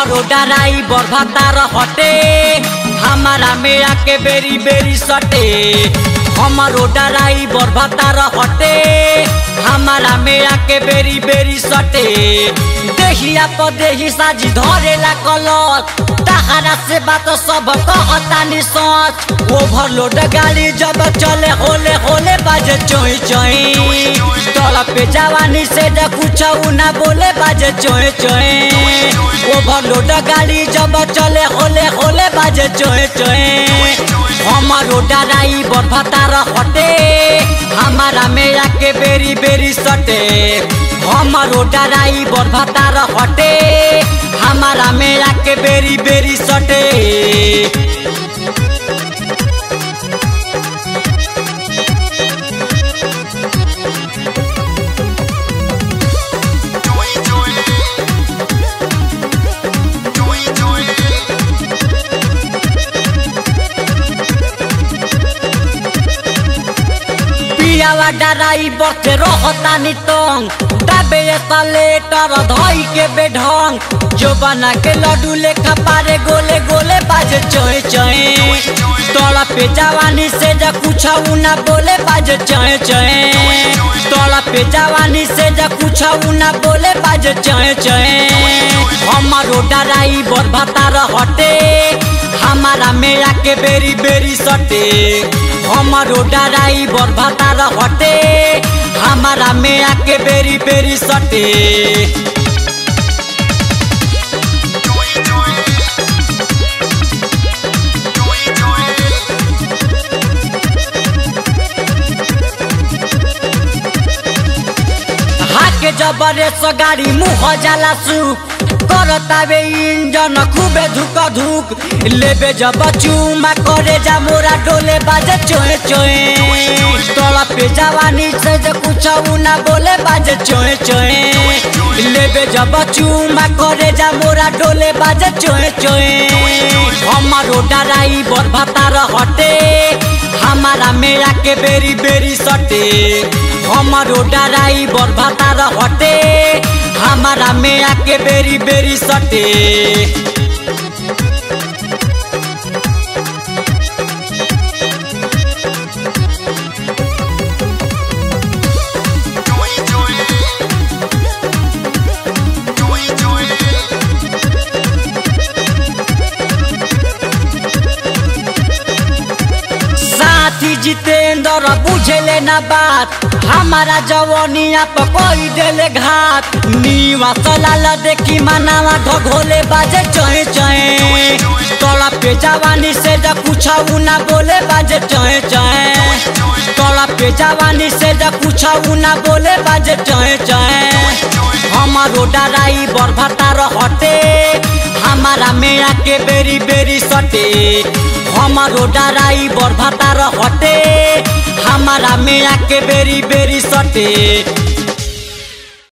हमारो डराई बरभातार हटे हमारा में आके बेरी बेरी सटे। हमारो डराई बरभातार हटे हमारा में आके बेरी बेरी सटे। देहिया तो देही साजी धरेला कलत तहरा से बात सब कहतानी सच। ओवरलोड गाड़ी जब चले होले होले बाजे चोई चोई। तोला पे जवानी से कुछ ना बोले बाजे चोई चोई। ओवरलोड गाड़ी जब चले होले होले बाजे चोई चोई। हमारो डराई बरभातार हटे हमारा में आके बेरी बेरी सटे। हमारो डराई बरभातार हटे हमारा में आके बेरी बेरी सटे। पियावा डराई बचे रहतानी टंग दाबे तलेटर धई के बेढंग। जो बना के लड्डू लेखा पारे गोले गोले बाजे चोए चोए। तोला पे जवानी से कुछ ना बोले बाजे चोए चोए। तोला पे जवानी से कुछ ना बोले बाजे चोए चोए। हमारो डराई बरभातार हटे हमारा में आके बेरी बेरी सटे। हमारो डराई बरभातार हटे हमारा में आके बेरी बेरी सटे। हाके जबरे से गाड़ी मुँह जाला सुख करतावे इंजन खूबे धुक धुक। लेबे जब चूमा करे जा मोरा डोले बाजे चोए चोए। तोला पे जवानी से कुछ ना बोले बाजे चोए चोए। लेबे जब चूमा करे जा मोरा डोले बाजे चोए चोए। हमारो डराई बरभातार हटे हमारा में आके बेरी बेरी सटे। हमारो डराई बरभातार हटे हमारा में आके बेरी बेरी सटे। साथी जितेंद्र बुझेले ना बात हमारा जवानिया पर कोई देले घात। नीवा सलाल देखी मनावा घोले बाजे चोए चोए। तोला पे जवानी से कुछ ना बोले बाजे चोए चोए। तोला पे जवानी से कुछ ना बोले बाजे चोए चोए। हमारो डराई बरभातार हटे हमारा में आके बेरी बेरी सटे। हमारो डराई बरभातार हटे हमारा में आके बेरी बेरी सटे।